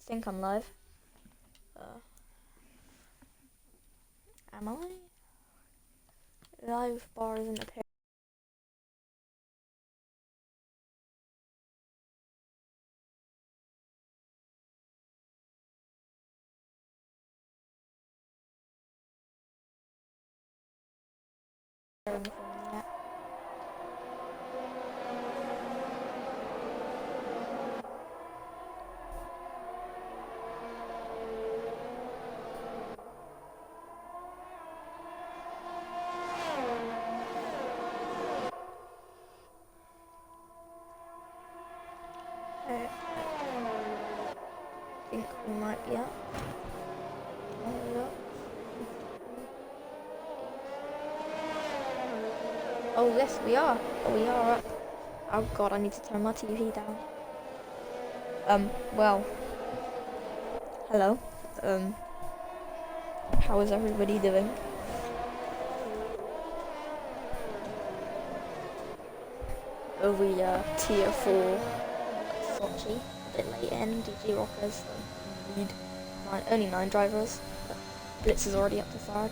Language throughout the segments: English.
think I'm live. Uh, am I? Live bar isn't appearing. For me yet. I think we might be up. Oh yes, we are. Oh, we are up. Oh god, I need to turn my TV down. Well, hello. How is everybody doing? We tier 4 Sochi, a bit late in, DG Rockers, lead, only 9 drivers, but Blitz is already up to 3rd.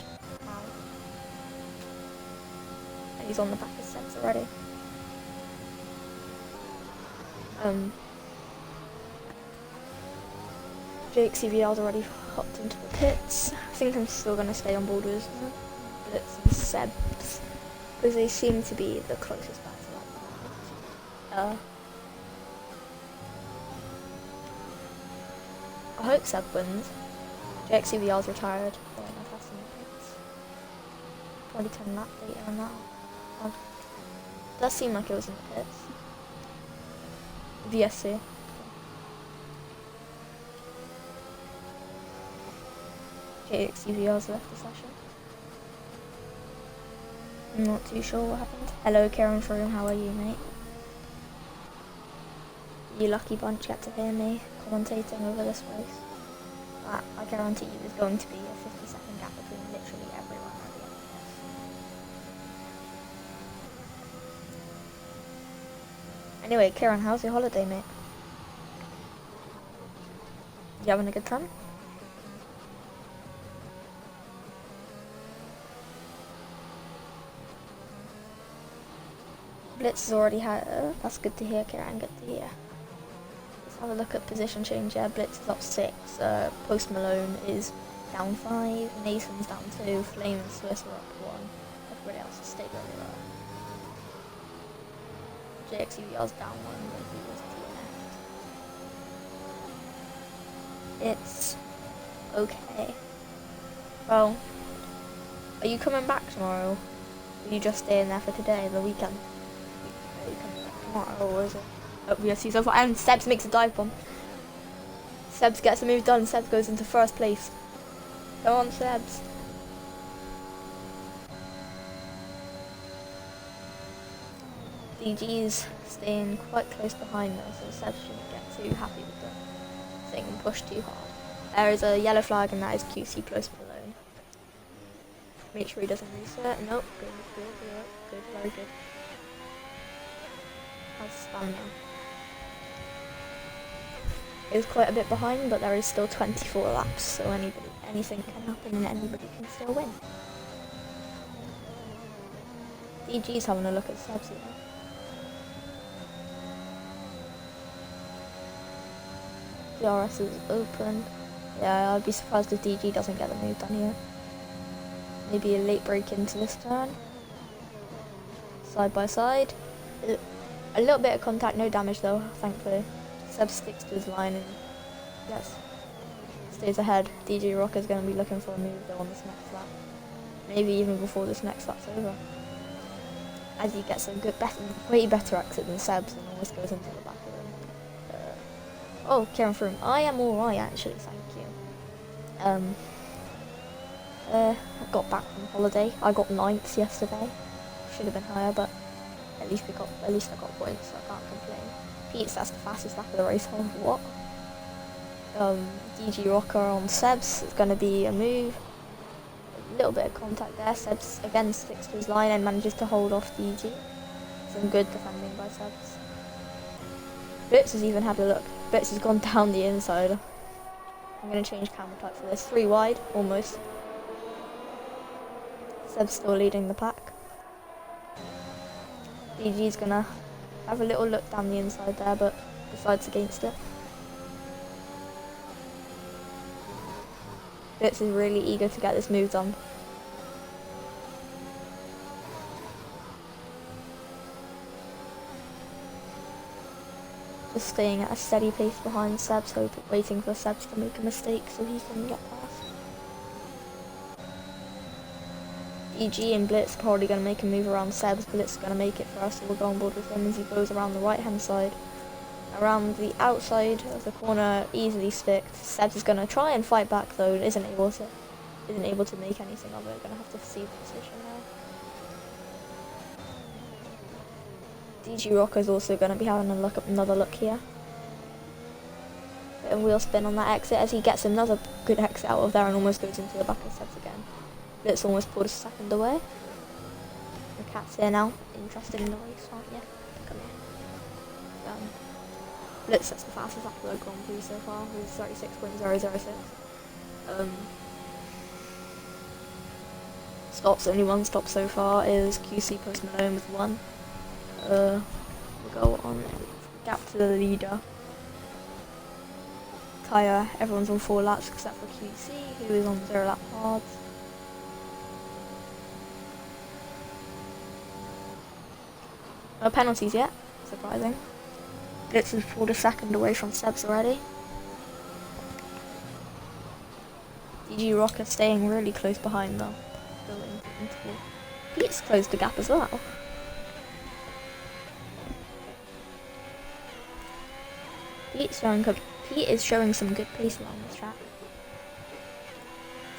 And he's on the back of sets already. Jake CVR's already hopped into the pits. I think I'm still going to stay on board with Blitz and Sebs, because they seem to be the closest battle at the moment. I hope Seb wins. Jake CVR's retired. Oh, I've had some pits. Probably 10 lap data on that. It does seem like it was in the pits. VSC. JXCVR's left the session. I'm not too sure what happened. Hello Karen Froome, how are you mate? You lucky bunch get to hear me commentating over this race. I guarantee you there's going to be a 50-second gap between literally everyone at the end of this. Anyway, Kieran, how's your holiday, mate? You having a good time? Blitz has already had. That's good to hear, Kieran. Good to hear. Let's have a look at position change. Yeah, Blitz is up 6. Post Malone is down 5. Nason's down 2. Flame and Swiss are up 1. Everybody else has stayed where they were. JXUVR's down 1. It's okay. Well, are you coming back tomorrow? Or are you just staying there for today, the weekend? Are you coming back tomorrow, or is it? Oh, yes, he's over. And Sebs makes a dive bomb. Sebs gets the move done. Sebs goes into 1st place. Come on, Sebs. DG's staying quite close behind though, so Sebs shouldn't get too happy with the thing and push too hard. There is a yellow flag and that is QC close below. Make sure he doesn't reset. Nope. Good, very good. How's stamina? It was quite a bit behind, but there is still 24 laps, so anything can happen and anybody can still win. DG's having a look at Sebs here. DRS is open. Yeah, I'd be surprised if DG doesn't get the move done here. Maybe a late break into this turn. Side by side. A little bit of contact, no damage though, thankfully. Seb sticks to his line and yes, stays ahead. DJ Rocker's going to be looking for a move though on this next lap. Maybe even before this next lap's over. As he gets a way better exit than Seb's and always goes into the back of him. Oh, Kieran Froome. I am alright actually, thank you. I got back from holiday. I got 9th yesterday. Should have been higher, but at least I got points, so I can't complain. Pete's, that's the fastest lap of the race. Oh, what? DG Rocker on Sebs. It's going to be a move. A little bit of contact there. Sebs again sticks to his line and manages to hold off DG. Some good defending by Sebs. Blitz has even had a look. Blitz has gone down the inside. I'm going to change camera type for this. 3 wide, almost. Seb's still leading the pack. DG's going to have a little look down the inside there, but decides against it. Blitz is really eager to get this move done. Just staying at a steady pace behind Seb's, waiting for Seb's to make a mistake so he can get past. DG and Blitz are probably going to make a move around Seb's. Blitz is going to make it for us, so we'll go on board with him as he goes around the right hand side. Around the outside of the corner, easily sticked. Seb's is going to try and fight back though, isn't able to make anything of it. Going to have to see the position now. DG Rocker's also going to be having another look here. Bit of wheel spin on that exit as he gets another good exit out of there and almost goes into the back of Seb's again. Blitz almost pulled a second away. The cat's here now. Interested in the race, aren't you? Come here. Blitz, that's the fastest lap I've gone through so far with 36.006. Stops, only one stop so far is QC Post Malone with 1. We'll go on gap to the leader. Tyre, everyone's on 4 laps except for QC, who is on 0 lap hards. No penalties yet, surprising. Blitz has pulled a second away from Seb's already. DG Rocker staying really close behind though. Pete's closed the gap as well. Pete is showing some good pace along this track.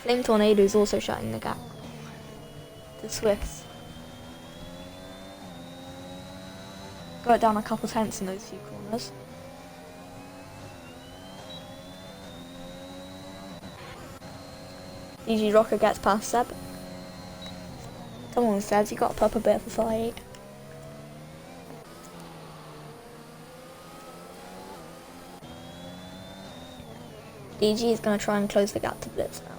Flame Tornado is also shutting the gap. The Swifts got down a couple tenths in those few corners. DG Rocker gets past Seb. Come on, Seb, you got to put up a bit of a fight. DG is going to try and close the gap to Blitz now.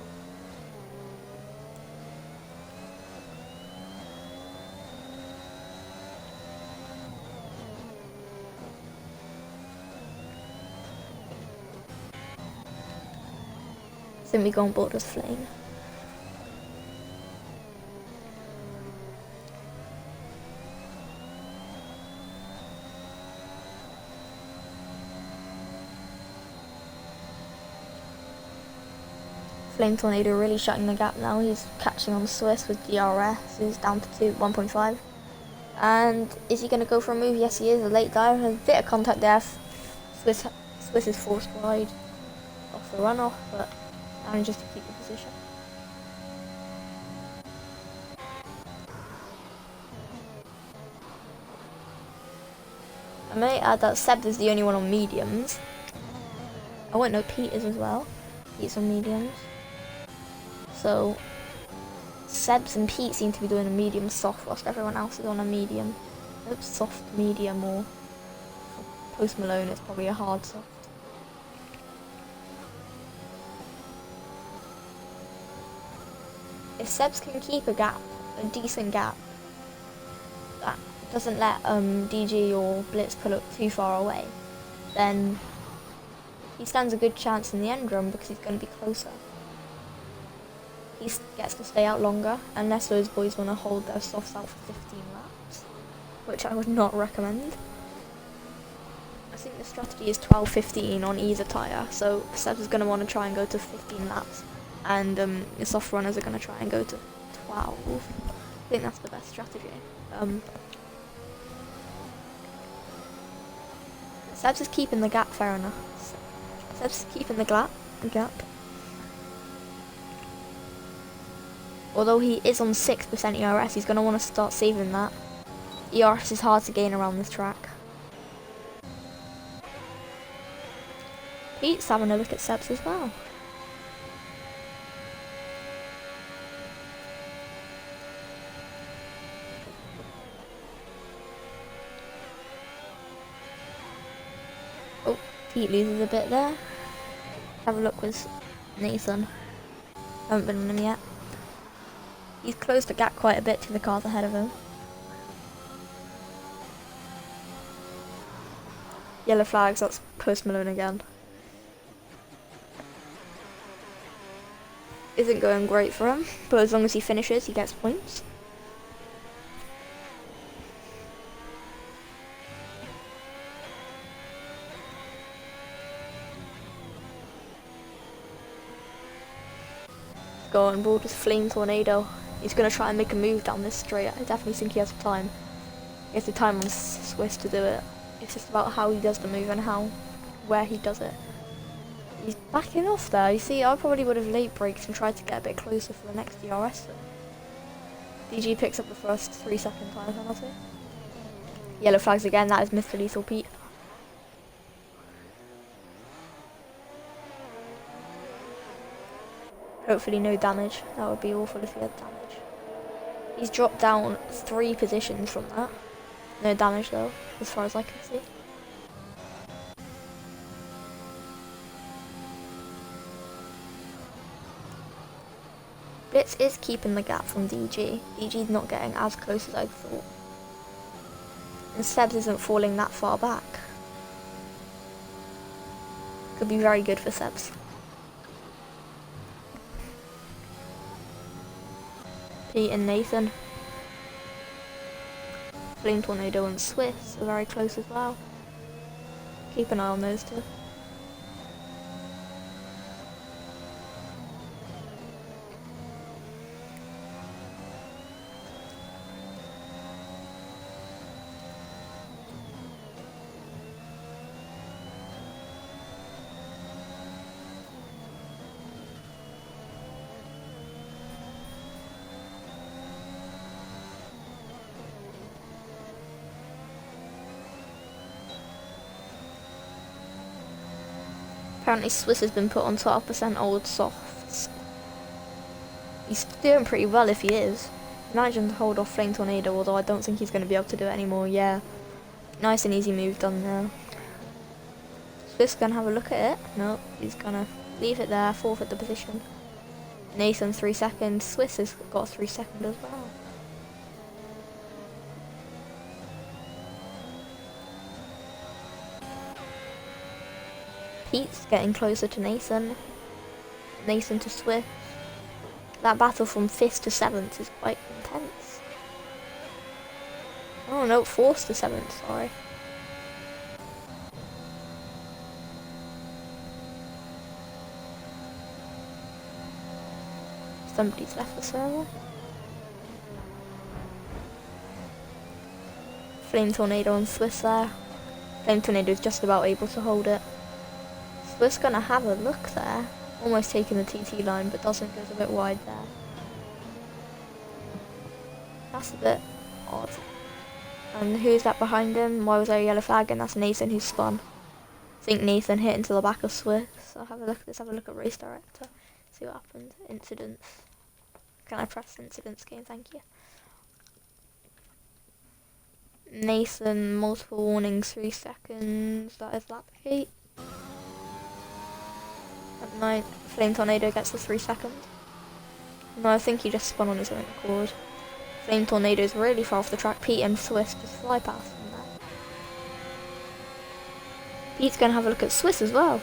Then we go on board with Flame. Flame Tornado really shutting the gap now. He's catching on Swiss with DRS, who's down to 1.5. And is he going to go for a move? Yes, he is. A late dive, a bit of contact there. Swiss is forced wide off the runoff, but manages to keep the position. I may add that Seb is the only one on mediums. I won't know Pete is as well. Pete's on mediums. So Seb's and Pete seem to be doing a medium soft whilst everyone else is on a medium. Soft medium, or for Post Malone it's probably a hard soft. If Seb's can keep a decent gap, that doesn't let DG or Blitz pull up too far away, then he stands a good chance in the end run because he's going to be closer. He gets to stay out longer, unless those boys want to hold their softs out for 15 laps, which I would not recommend. I think the strategy is 12-15 on either tyre, so Seb's is going to want to try and go to 15 laps, and the soft runners are going to try and go to 12. I think that's the best strategy. Seb's is keeping the gap, fair enough. Seb's is keeping the gap. Although he is on 6% ERS, he's going to want to start saving that. ERS is hard to gain around this track. Pete's having a look at Seb's as well. Oh, Pete loses a bit there. Have a look with Nathan. Haven't been on him yet. He's closed the gap quite a bit to the cars ahead of him. Yellow flags, that's Post Malone again. Isn't going great for him, but as long as he finishes, he gets points. Go on board with Flame Tornado. He's going to try and make a move down this straight. I definitely think he has the time. He has the time on Swiss to do it. It's just about how he does the move and where he does it. He's backing off there. You see, I probably would have late braked and tried to get a bit closer for the next DRS. DG picks up the first 3-second time penalty. Yellow flags again, that is Mr. Lethal Pete. Hopefully no damage. That would be awful if he had damage. He's dropped down 3 positions from that. No damage though, as far as I can see. Blitz is keeping the gap from DG. DG's not getting as close as I thought. And Sebs isn't falling that far back. Could be very good for Sebs. Pete and Nathan. Flame Tornado and Swiss are very close as well. Keep an eye on those two. Apparently Swiss has been put on 12% old softs. He's doing pretty well if he is. Imagine to hold off Flame Tornado, although I don't think he's going to be able to do it anymore. Yeah, nice and easy move done there. Swiss going to have a look at it. No, he's going to leave it there, forfeit the position. Nathan 3 seconds, Swiss has got 3 seconds as well. Pete's getting closer to Nathan. Nathan to Swift. That battle from 5th to 7th is quite intense. Oh no, 4th to 7th, sorry. Somebody's left the server. Flame Tornado and Swiss there. Flame Tornado is just about able to hold it. Swiss gonna have a look there. Almost taking the TT line, but doesn't, goes a bit wide there. That's a bit odd. And who's that behind him? Why was there a yellow flag? And that's Nathan who spun. I think Nathan hit into the back of Swiss. So let's have a look at race director. See what happened. Incidents. Can I press incidents game? Thank you. Nathan, multiple warnings, 3 seconds. That is lap 8. At 9, Flame Tornado gets the 3 seconds. No, I think he just spun on his own accord. Flame Tornado is really far off the track. Pete and Swiss just fly past him there. Pete's going to have a look at Swiss as well.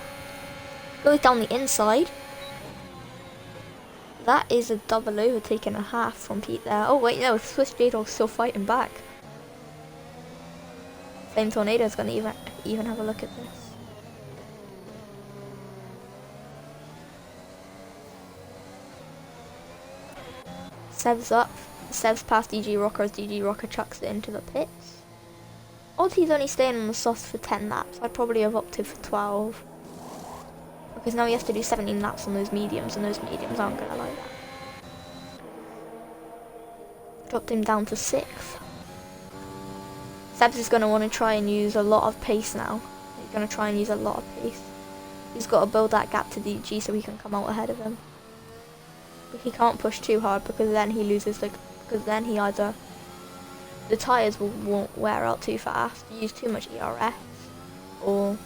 Goes down the inside. That is a double overtake and a half from Pete there. Oh wait, no, Swiss J-Dog's still fighting back. Flame Tornado is going to even have a look at this. Sev's up. Sev's past DG Rocker as DG Rocker chucks it into the pits. Odds he's only staying on the softs for 10 laps. I'd probably have opted for 12. Because now he has to do 17 laps on those mediums, and those mediums aren't going to like that. Dropped him down to 6th. Sebs is going to want to try and use a lot of pace now. He's going to try and use a lot of pace. He's got to build that gap to DG so he can come out ahead of him. But he can't push too hard because then he loses because then he either the tyres won't wear out too fast, use too much ERS, or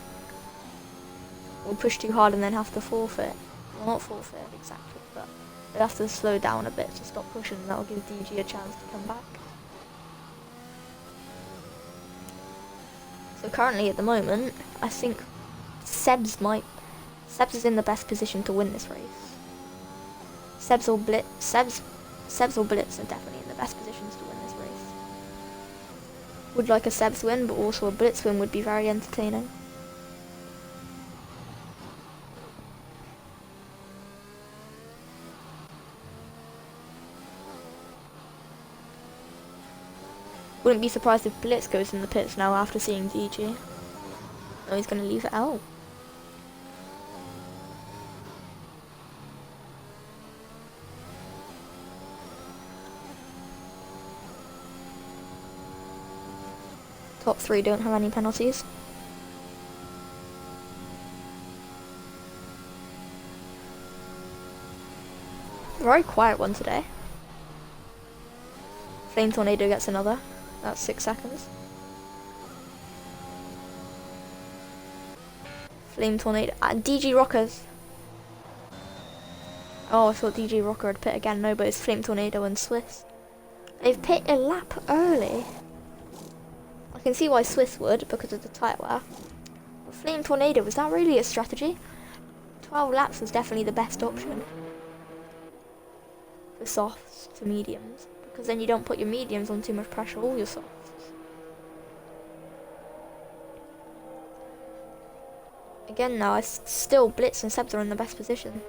will push too hard and then have to forfeit. Well, not forfeit exactly, but they'll have to slow down a bit to stop pushing, and that'll give DG a chance to come back. So currently at the moment, I think Seb's is in the best position to win this race. Seb's or Blitz are definitely in the best positions to win this race. Would like a Seb's win, but also a Blitz win would be very entertaining. Wouldn't be surprised if Blitz goes in the pits now after seeing DG. No, he's going to leave it out. Top 3 don't have any penalties. Very quiet one today. Flame Tornado gets another. That's 6 seconds. Flame Tornado. DG Rockers. Oh, I thought DG Rocker had pit again. No, but it's Flame Tornado and Swiss. They've pit a lap early. I can see why Swiss would, because of the tyre wear. But Flame Tornado, was that really a strategy? 12 laps was definitely the best option. For softs to mediums. Because then you don't put your mediums on too much pressure, all your softs. Again now, still Blitz and Sebs are in the best position.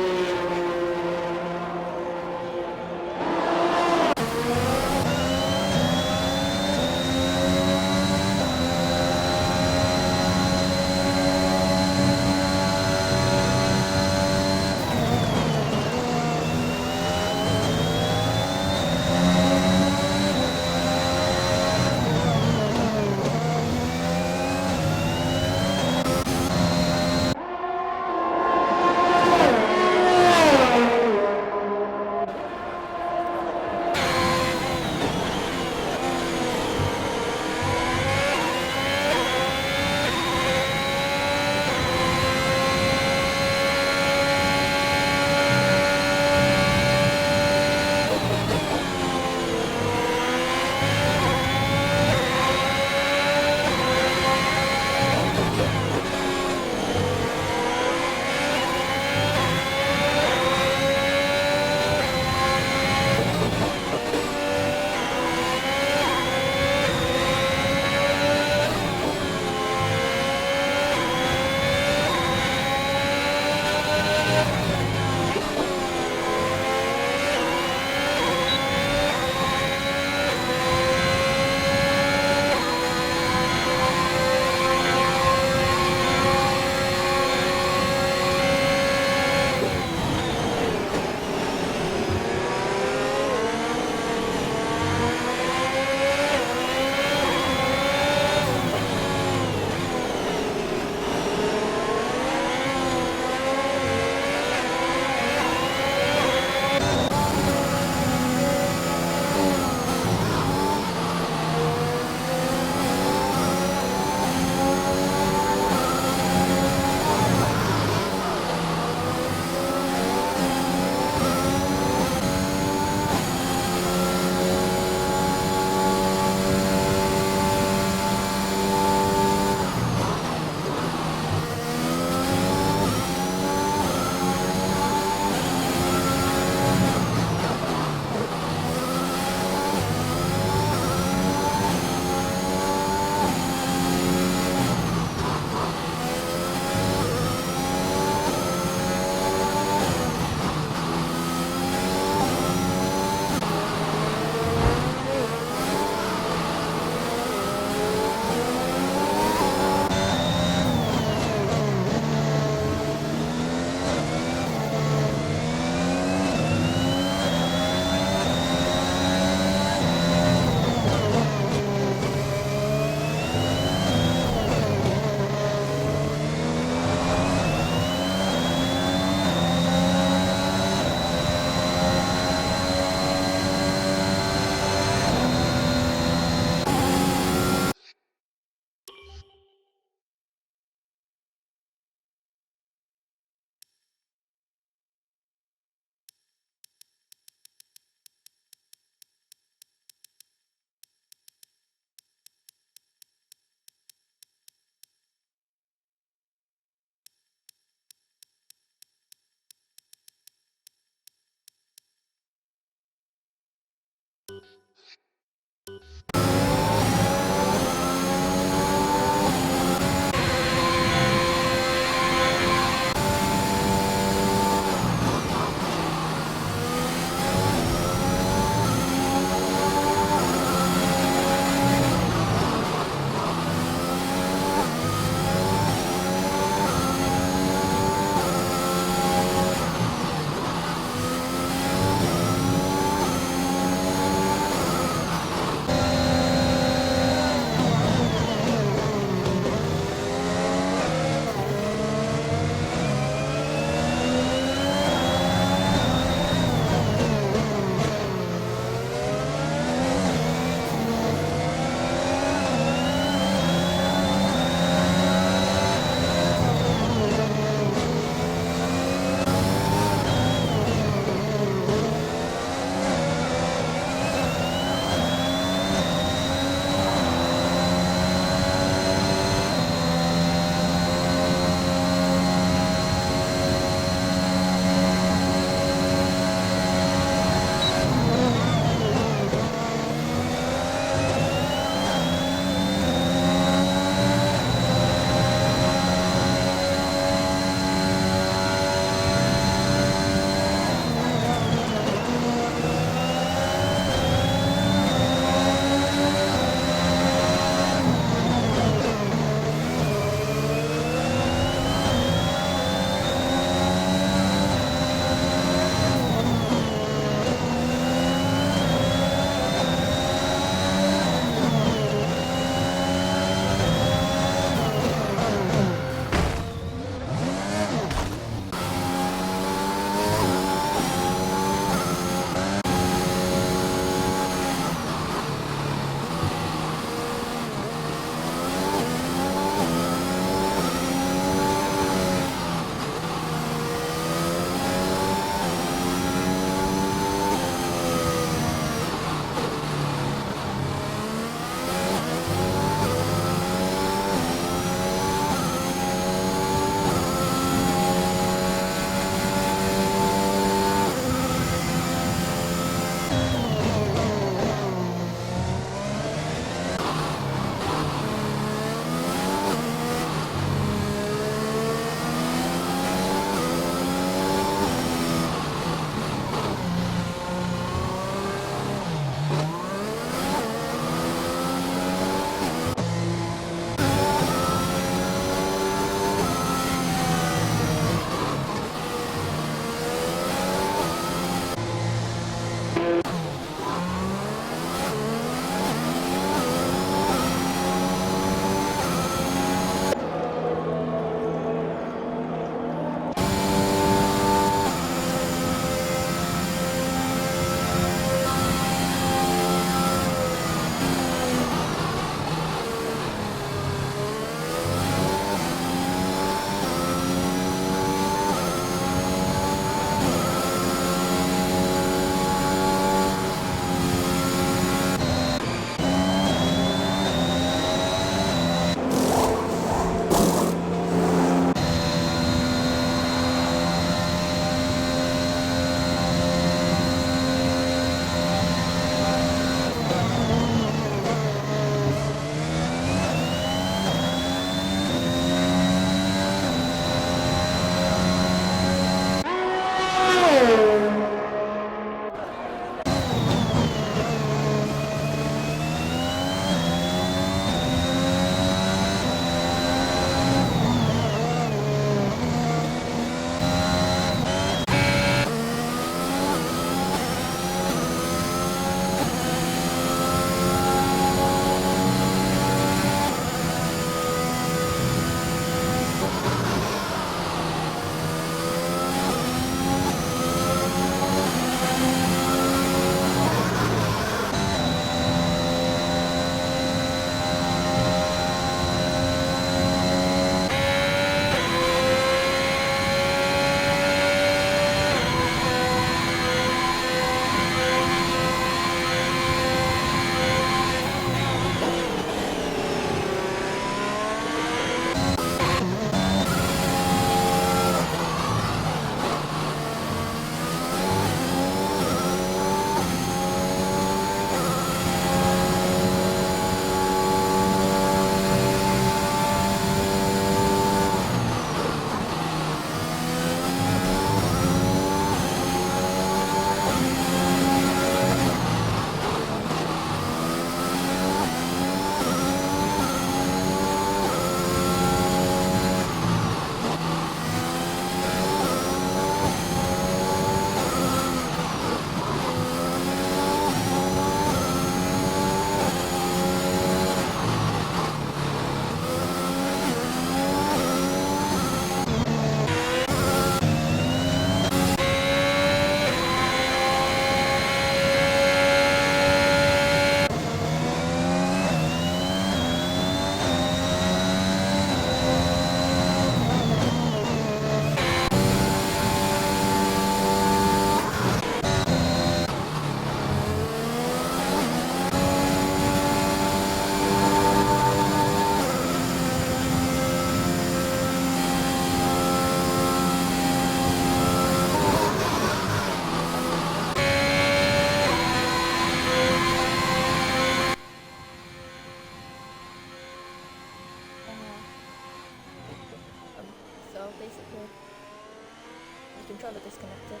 disconnected.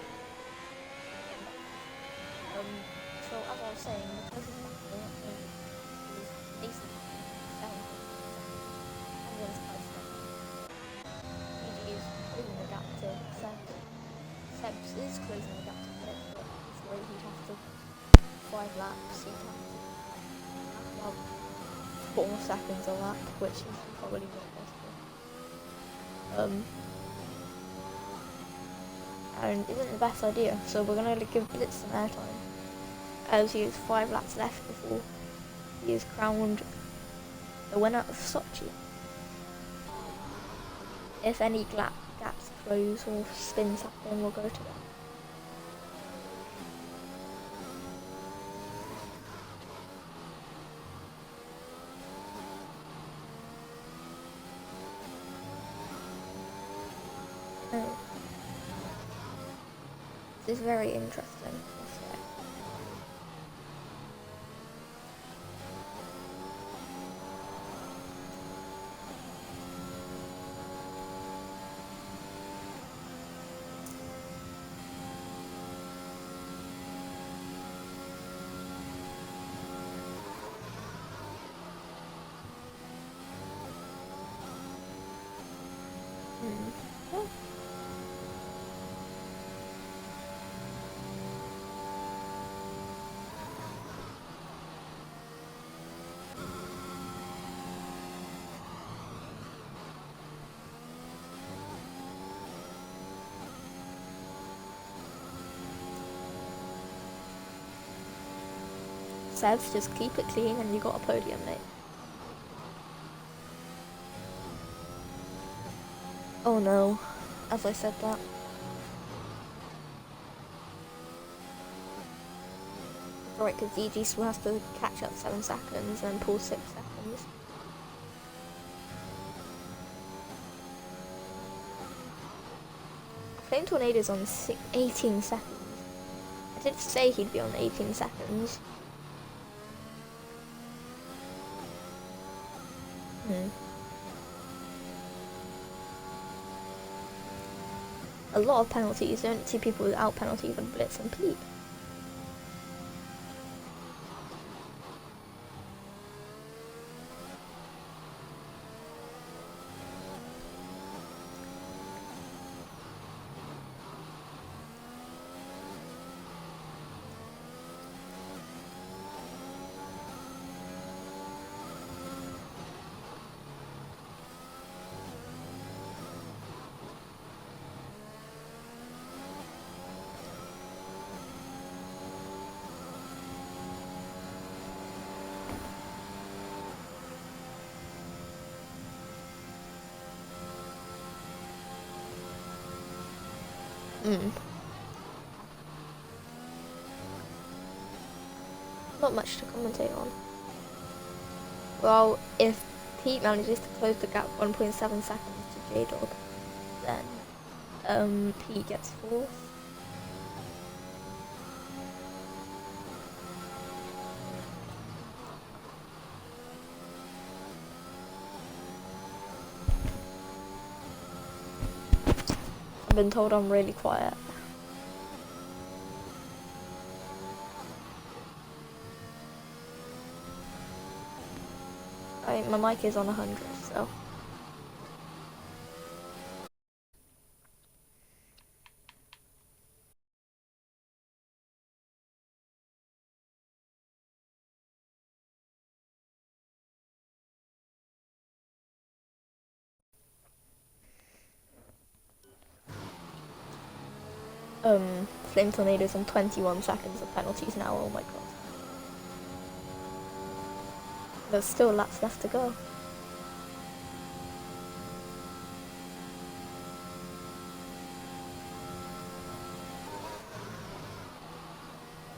So as I was saying, the closest factor is AC, 7.7, and then it's quite slow. DG is closing the gap to Seb. Seb's is closing the gap to Philip, but before he'd have to 5 laps, he'd have to about 4 seconds a lap, which is probably not possible. And isn't the best idea, so we're going to give Blitz some airtime, as he has 5 laps left before he is crowned the winner of Sochi. If any gaps close or spins happen, we'll go to that. Oh. This is very interesting. Sebs, just keep it clean and you got a podium, mate. Oh no, as I said that. Right, because DG still has to catch up 7 seconds and pull 6 seconds. Flame Tornado's on 18 seconds. I did say he'd be on 18 seconds. A lot of penalties. You don't see people without penalties on Blitz and Pete. Not much to commentate on. Well, if Pete manages to close the gap 1.7 seconds to J-Dog, then Pete gets 4th. I've been told I'm really quiet. My mic is on 100, so. Flame Tornado's on 21 seconds of penalties now, oh my god. There's still laps left to go.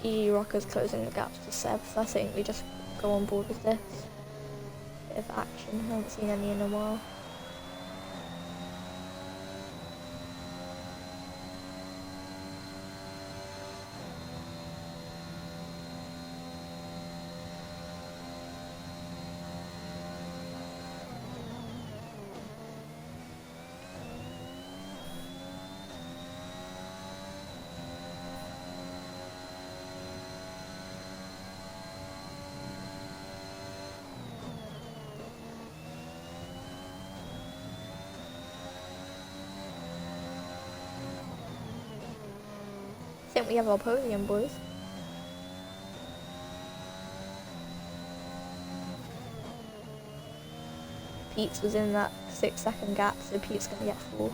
EG Rocker's closing the gaps to Seb, so I think we just go on board with this. Bit of action, haven't seen any in a while. think we have our podium, boys. Pete's was in that 6-second gap, so Pete's going to get 4th.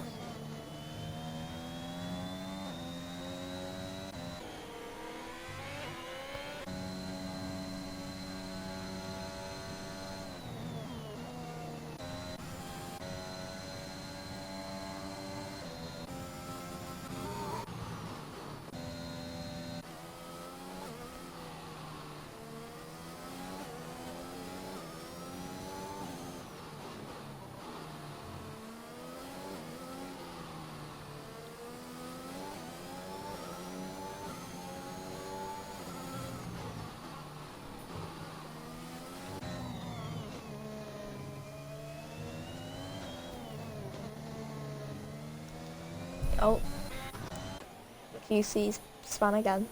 Oh, QC's spun again.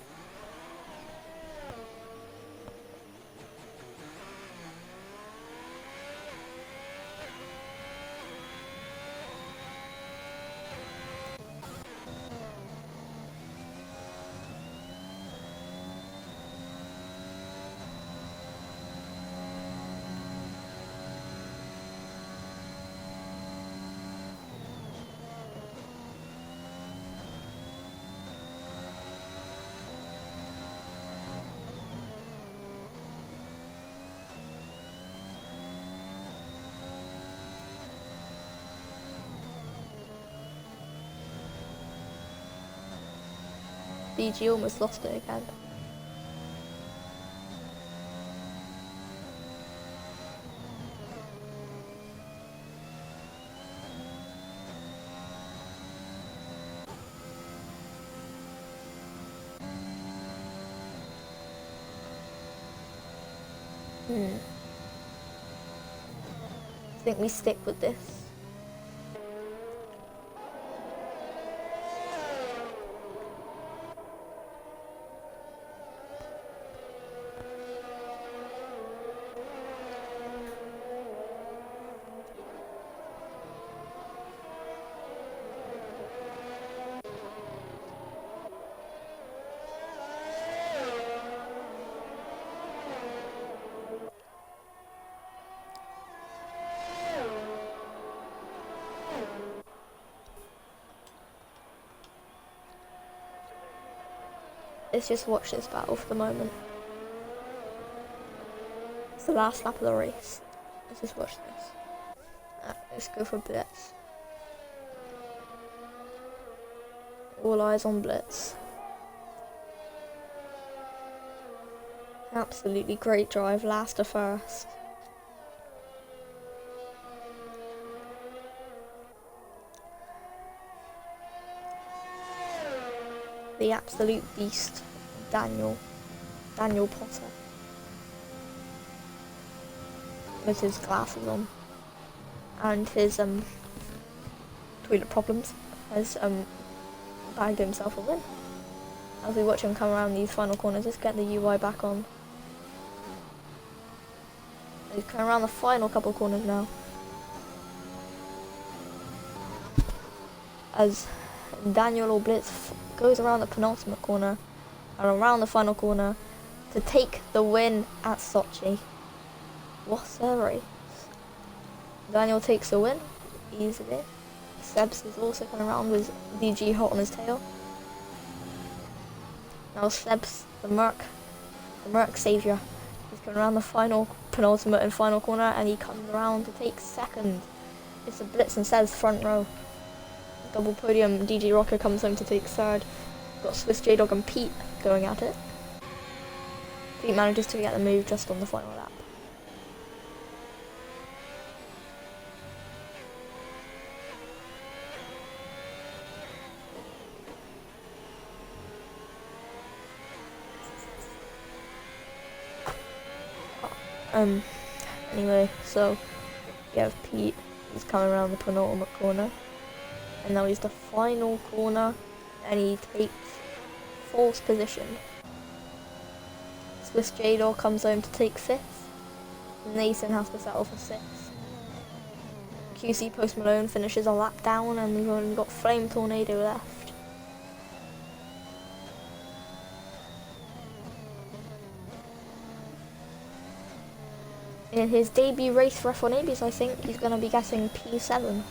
DG almost lost it again. I think we stick with this. Let's just watch this battle for the moment. It's the last lap of the race. Let's just watch this. Let's go for Blitz. All eyes on Blitz. Absolutely great drive, last to first. The absolute beast, Daniel Potter, with his glasses on and his toilet problems, has bagged himself a win. As we watch him come around these final corners, let's get the UI back on. He's coming around the final couple corners now, as Daniel or Blitz goes around the penultimate corner and around the final corner to take the win at Sochi. What a race. Daniel takes the win easily. Sebs is also coming around with DG hot on his tail. Now Sebs, the Merc saviour, he's coming around the penultimate and final corner, and he comes around to take second. It's a Blitz and Sebs front row. Double podium. DG Rocker comes home to take third. Got Swiss J-Dog and Pete going at it. Pete manages to get the move just on the final lap. Anyway, so you have Pete, he's coming around the penultimate corner, and now he's the final corner, and he takes 4th position. Swiss J-Dog comes home to take 5th. Nathan has to settle for 6th. QC Post Malone finishes a lap down, and we've only got Flame Tornado left. In his debut race for F1ABEEZ, I think he's going to be getting P7,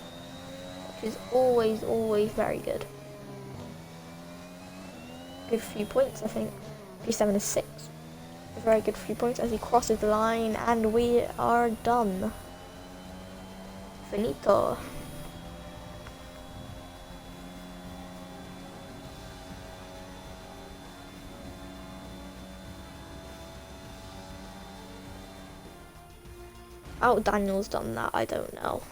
which is always very good. Good few points, I think. P7 is 6. A very good few points as he crosses the line, and we are done. Finito. How Daniel's done that, I don't know.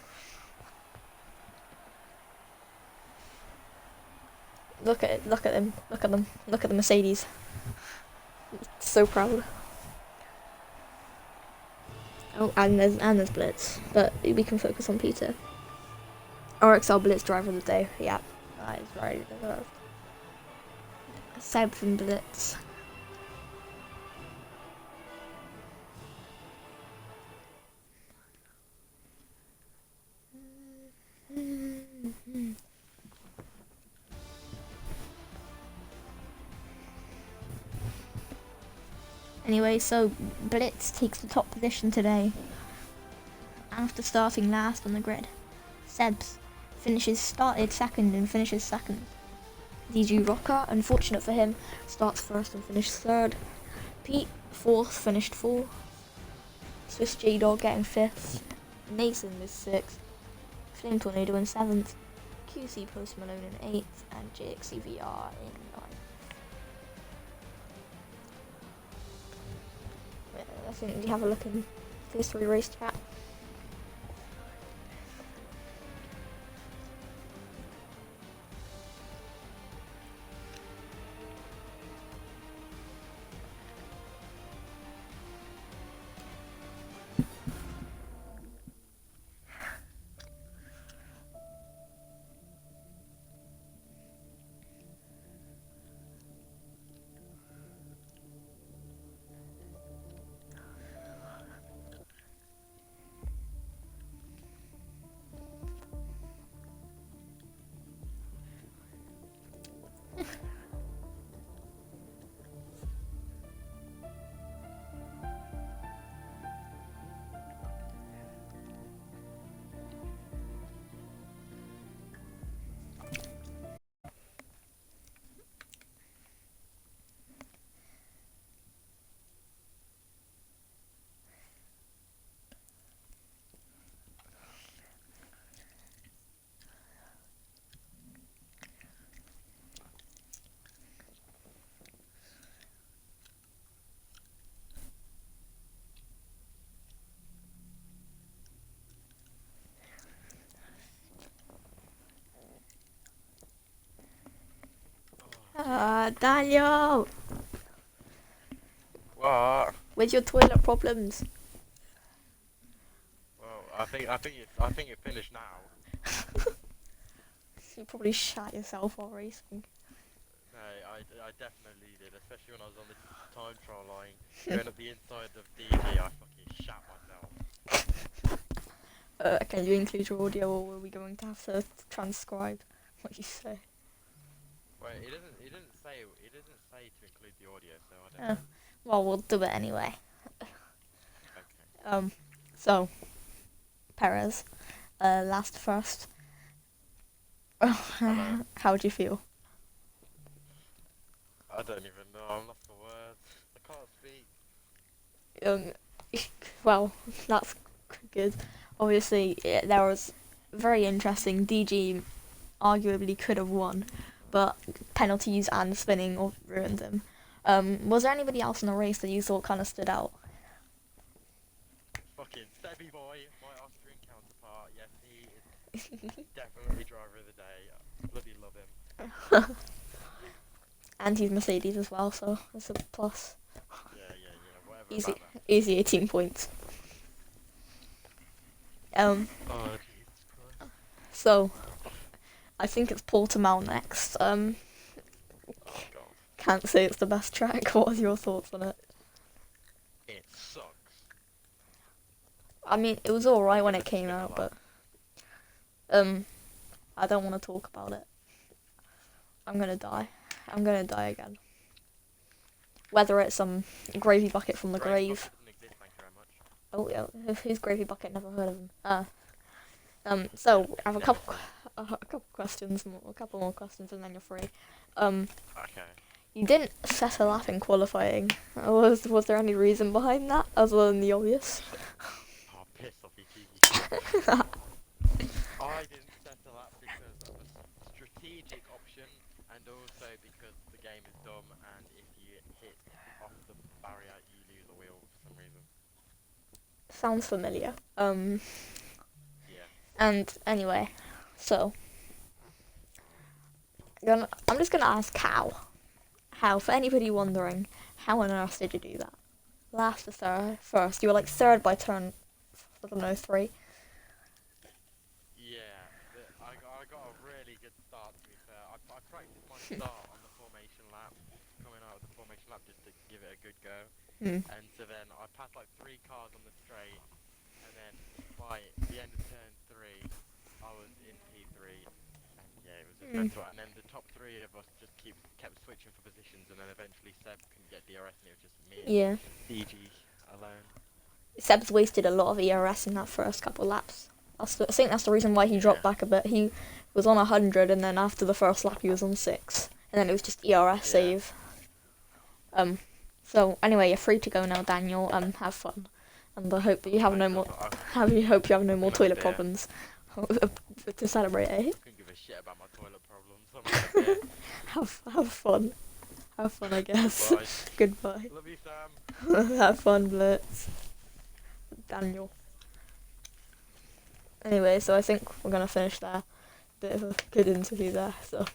Look at it, look at him, look at them, look at the Mercedes. So proud. Oh, and there's Blitz, but we can focus on Peter. RXL Blitz driver of the day, yeah, that is very deserved. Sebs and Blitz. Anyway, so Blitz takes the top position today after starting last on the grid. Sebs started second and finishes second. DG Rocker, unfortunate for him, starts first and finishes third. Pete, fourth, finished fourth. Swiss J-Dog getting fifth. Mason is sixth. Flame Tornado in seventh. QC Post Malone in eighth. And JXCVR in ninth. I think we have a look in phase 3 race chat. Daniel! What? Where's your toilet problems? Well, I think it finished now. You probably shat yourself while racing. No, I definitely did, especially when I was on the time trial line, going up the inside of DG. I fucking shat myself. Can you include your audio, or are we going to have to transcribe what you say? Wait, it doesn't say to include the audio, so I don't know. Well, we'll do it anyway. Okay. So Perez, last first. Hello. How do you feel? I don't even know. I'm lost for words. I can't speak. Well, that's good. Obviously, there was very interesting. DG arguably could have won, but penalties and spinning ruined him. Was there anybody else in the race that you thought kind of stood out? Fucking Stevie Boy, my Austrian counterpart. Yes, he is definitely driver of the day. I bloody love him. And he's Mercedes as well, so it's a plus. Yeah, whatever. Easy 18 points. Oh, Jesus Christ. So I think it's Portimao next. Oh, God. Can't say it's the best track. What are your thoughts on it? It sucks. I mean, it was alright when it came out, but I don't want to talk about it. I'm gonna die. I'm gonna die again. Whether it's some gravy bucket from the grave. Exist, thank you very much. Oh yeah, who's Gravy Bucket? Never heard of him. So I have a couple, questions, a couple more questions, and then you're free. Okay. You didn't set a lap in qualifying. Was there any reason behind that other than the obvious? Oh, piss off, you cheeky. I didn't set a lap because of a strategic option, and also because the game is dumb, and if you hit off the barrier, you lose a wheel for some reason. Sounds familiar. Yeah. And anyway, so I'm just gonna ask how, for anybody wondering, how on earth did you do that? Last to third, first. You were like third by turn, I don't know, 3. Yeah, I got a really good start, to be fair. I practiced my start on the formation lap, coming out of the formation lap just to give it a good go. And so then I passed like 3 cars on the straight, and then by the end of turn 3, I was in P3, and yeah, it was just mental. And then the top 3 of us just kept switching for positions, and then eventually Seb couldn't get DRS, and it was just me Yeah. and DG alone. Seb's wasted a lot of ERS in that first couple laps. I think that's the reason why he dropped back a bit. He was on 100, and then after the first lap he was on 6, and then it was just ERS save. So anyway, you're free to go now, Daniel. Have fun, and I hope that you have no more. Hope you have no more toilet problems to celebrate. Eh? I couldn't give a shit about my toilet problems. Have fun. Have fun, I guess. Goodbye. Love you, Sam. Have fun, Blitz. Daniel. Anyway, so I think we're gonna finish there. Bit of a good interview there, so